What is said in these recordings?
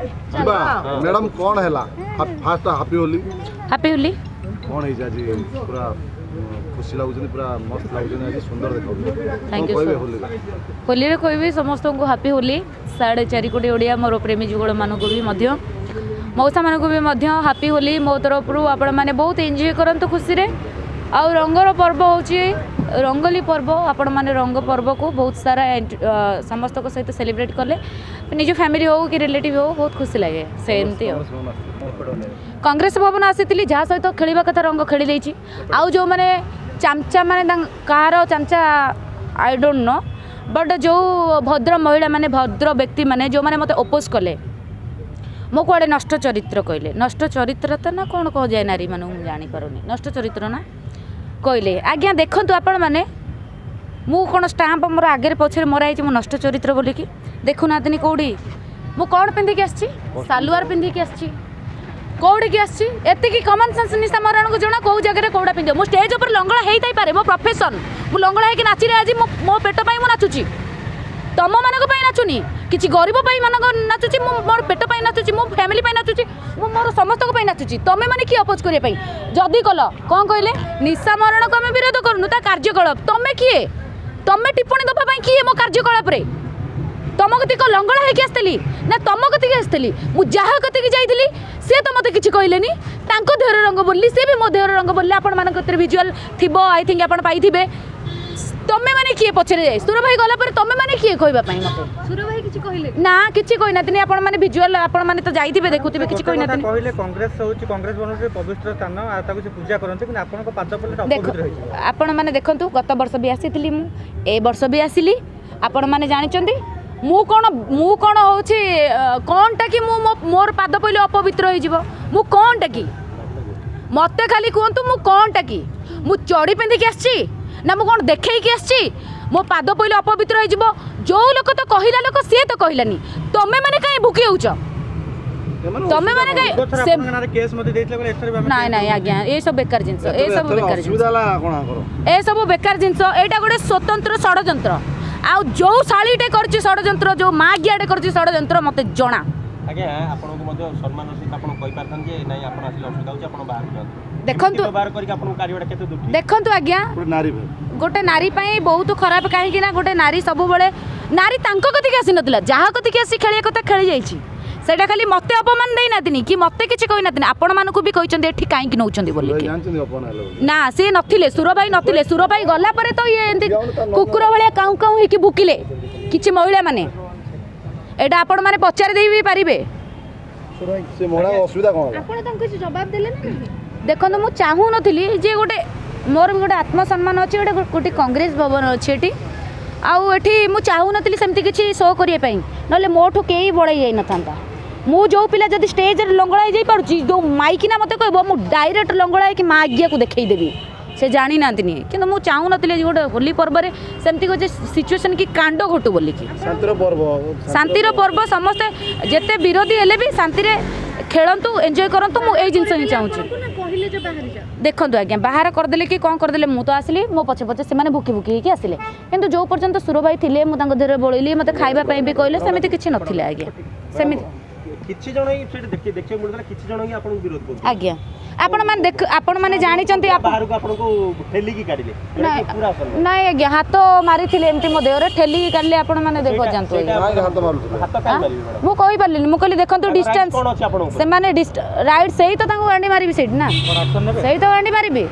Madam कौन है fast happy Holi कौन है जी पूरा खुशी लगुन पूरा मस्त लगुन आज सुंदर देखा थैंक यू होली रे कोई भी समस्त को हैप्पी होली 4.5 कोटी ओडिया मोर प्रेमी जुगल मानक भी मौसा मानक भी हैप्पी होली मो तरफ आपण मैंने बहुत एंजॉय करंतु खुशी रे आ रंगर पर्व होची रंगोली पर्व आपण माने रंग पर्व को बहुत सारा समस्त को सहित सेलिब्रेट कले निज फैमिली हो कि रिलेटिव हो बहुत खुशी लगे सेमती हो कांग्रेस भवन आसी जहाँ सहित खेलवा कथा रंग खेली देछि आउ जो माने चामचा माने कहार चामचा आई डोंट नो बट जो भद्र महिला माने भद्र व्यक्ति माने जो माने मते ओपोज कले मो कुआडे नष्ट चरित्र कहले नष्ट चरित्र तो ना कौन कह जाए नारी मान जानी पारुनी नष्ट चरित्र ना कहले आज्ञा देखंतु आपण माने मु कौन स्टाम्प मोर आगे पछरे मराई मो नष्ट चरित्र बोलिकी देखुना कौड़ी मु कौन पिंधिकी आसी सालुआर पिंधिकी आसी कौड़ी आसी एतिकी कमन सेंस निशा मरण को जना कौ जगह कौड़ा पिंध मु स्टेज ऊपर लंगड़ा हेई पारे मो प्रोफेशन मु लंगड़ा है कि नाची रे आज मो पेट पाई मु नाचुची तम मानक पाई नाचुनी किछि गरीब पाई मानक नाचुची मु मोर पेट पाई नाचुची मो फैमिली पाई नाचुची मु मोर समस्त को पाई नाचुची तमे माने की अपोज करिया पाई जदी कल कोन कहले निशा मरण को हम विरोध करनु ता कार्यकलाप तमे किए तमे टिप्पणी दबा पाई किए मो कार्यकलाप रे तम गति को लंगड़ा है कि आस्तली ना तम गति के आस्तली मु जहा गति के जाईतली से तो मते किछि कहलेनी तांको देहर रंग बोलली से भी मो देहर रंग बोलले आपण मानक कते विजुअल थिबो आई थिंक आपण पाइथिबे तमे माने किए पछरे जाय सुर भाई गला पर तमे माने किए कहबा पाई मते सुर भाई किछि कहिले ना किछि कहि नातिनी आपण माने विजुअल आपण माने तो जाईथिबे देखुथिबे किछि कहि नातिनी कहले कांग्रेस होची कांग्रेस बनसे पवित्र स्थान आ ताकु से पूजा करनते कि आपण को पाद पल्ले अपवित्र होई आपण माने देखंतु गत वर्ष भी आसीथिली मु ए वर्ष भी आसीली आपण माने जानिचंदी मु कौन होची कोनटा कि मु मोर पाद पहिले अपवित्र होई जिवो मु कोनटा कि मते खाली कहंतु मु कोनटा कि मु चोड़ी पिंधि के आछि ना मु कौन देखे कि आछि मो पाद पहिले अपवित्र होई जिवो जो लोक तो कहिला लोक से तो कहिलानी तमे माने काई भुकी होउछ तमे माने काई से केस मध्ये देतले बोले एक्सरे नाही नाही आज्ञा ए सब बेकार जिंस ए सब बेकार जिंस सुविधाला कोना करो ए सब बेकार जिंस एटा गोटे स्वतंत्र षडयंत्र आ जो शालीटे करछि षडयंत्र जो मागियाटे करछि षडयंत्र मते जणा आज्ञा आपन को मध्ये सम्मान सहित आपन कहि पारथन जे नाही आपन आसी असुविधा होछि आपन बाहर जात देखंतु बाहर करिक आपन कार्यटा केते दुखी देखंतु आज्ञा गोटे नारी पई बहुत खराब काहे कि ना गोटे नारी सब बेले नारी तांको कति के आसी नतला जहा कति के आसी खेलिया कथा खेली जाईछि सेटा खाली मते अपमान देई नातिनी कि मते किछि कहि नातिनी आपण मानको भी कहिचंदी एठी काहे कि नउचंदी बोली कि ना से नथिले सुर भाई गला परे तो ये एंती कुकुर भलिया काउ काउ हे कि भुकिले किछि महिला माने एटा आपण माने पचार देई भी पारिबे से मोड़ा असुविधा कोन आपण तांको जवाब देले ना देखो मु चाहू नथिली जे गोटे मोर गोटे आत्मसम्मान अच्छे गोटे कांग्रेस भवन अच्छे एटी आउ एठी मु चाहू नथिली सेमती किछि शो करिए पई नले मोठो केही बड़ाई जाई नथांता मु जो पिला जदि स्टेज रे लंगड़ाई जाई पारुची जो माइकिना मते कहबो मु डायरेक्ट लंगड़ाई कि मां आज्ञा को देखै देबी से जानी नांतिनी किंतु मु चाहू नथिले गोटे होली पर्व रे सेमती को जे सिचुएशन की कांड घटू बोली कि शांतिर पर्व समस्त जेते विरोधी हेले भी शांति रे खेलंतु एंजॉय करंतु मु ए जिंस ही चाहूची कहिले जे बाहर जा देखंतु आज्ञा बाहर करदेले कि कौन करदेले मु तो आसली मो पछे पछे से माने भुकी भुकी कि आसिले किंतु जो पर्यंत सुर भाई थिले मु तांको धरे बोलिली मते खाइबा पई भी कहले सेमिति किछि नथिले आज्ञा सेमिति किछि जण ही सेट देखिए मुडला किछि जण ही आपन विरोध कर आज्ञा आपण माने जानि चंती बाहर को आपन को ठेली की काढिले पूरा असल नाही आज्ञा हाथ मारी थिले एमती मो देहरे ठेली काढले आपण माने देखो जानतो हाथ मारु हाथ काई मारिबे मु कहि परलिनी मु कहली देखंतु डिस्टेंस कोन अछि आपन से माने राइट सही तो तांको गांडी मारिबी सेट ना सही तो गांडी मारिबी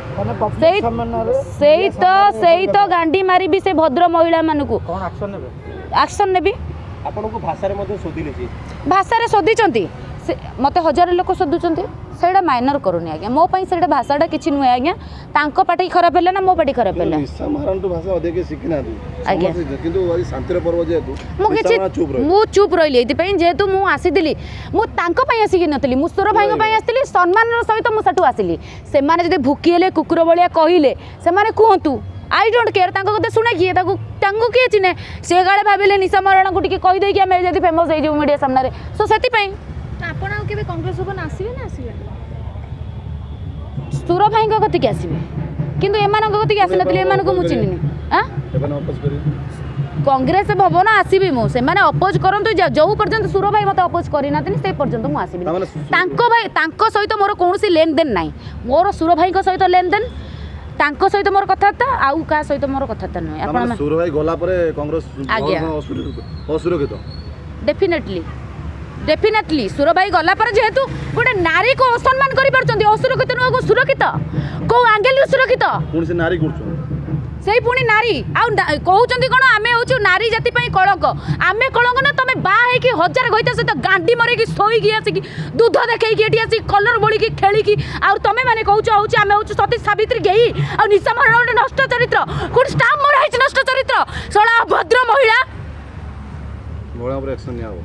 सही तो गांडी मारिबी से भद्र महिला मानकू कोन एक्शन नेबी आपन को भाषा रे मध्ये सोदिले छी भाषा रे सोदिचंती मते हजार लोक सोदुचंती सेडा माइनर करूनी आज्ञा मो पई सेडा भाषाटा किछि नुय आज्ञा तांको पाटी खराब हेला ना मो पाटी खराब हेला निशा मारन तो भाषा अधिक सिखिना दु आज्ञा किंतु आज शांतिर पर्व जेतु मु चुप रहिली एति पई जेतु मु आसीदिली मु तांको पई आसी नतली मु सुर भाईको पई आसीली सम्मान सहित मु सटु आसीली से माने जदि भुकिले कुकुर बलिया कहिले से माने कहंतु आई डोंट केयर तांको कते सुने किए तांको किए चिने से गाळे भाबिले निशा मरण को टिके कहि दे कि हम जदि फेमस हे जो मीडिया सामने रे सो सेति पई आपण आ केबे कांग्रेस भवन आसीबे ना आसीबे सुर भाईको कते के आसीबे किंतु एमान को कते के आसी नतले एमान को मु चिन्हिनी हां एबन वापस करी कांग्रेस भवन आसबि मु से माने अपोज करंतु जो पर्यंत सुर भाई मते अपोज करिना से पर्यंत मु आसबि तामाने तांको भाई तांको सहित मोर कोनोसी लेन देन नाही मोर सुर भाई को सहित लेन देन तांको सहित मोर कथाता आउ का सहित मोर कथाता नै आपण सुर भाई गला परे कांग्रेस आज्ञा। असुरक्षित डेफिनेटली सुर भाई गला पर जेहेतु गोटे नारी को असम्मान करि परचंदी असुरक्षित नुआ को सुरक्षित को एंगल सुरक्षित पुणी से नारी करछन सेही पुणी नारी कहउचंदी कोन आमे होछु नारी जाति पई कलंक आमे कलंक ना तमे बा है कि हजार गइता सहित गांडी मरे कि सोई कि आसी कि दूध देखै कि एटी आसी कलर बोली कि खेली कि आ तमे माने कहउछु होछु आमे होछु सती सावित्री गेई आ निशा मरण गोटे नष्ट चरित्र कोन स्टाफ मर है नष्ट चरित्र सळा भद्र महिला मोळा पर एक्शन निया हो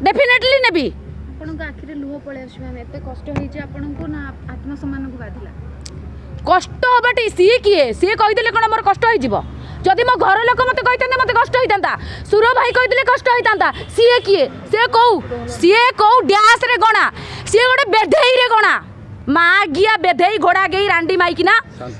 डेफिनेटली नेबी ଆପଣଙ୍କ ଆଖିରେ ଲୁହ ପଳେଇ ଆସିବ ଆମେ ଏତେ କଷ୍ଟ ହେଇଛି ଆପଣଙ୍କୁ ନା ଆତ୍ମସମ୍ମାନକୁ ବାଧିଲା कष्ट हबाटी सी किए सी कहीदेले कौन मोर कष्ट हो जदि मो घर लोक मत कही मत कष्ट होता सुर भाई कहीदेले कष्ट होता सी किए सी कौ डैश रे गणा सी गोटे बेधेई रे गणा माँ गिया बेधेई घोड़ा गई रांडी माइकिना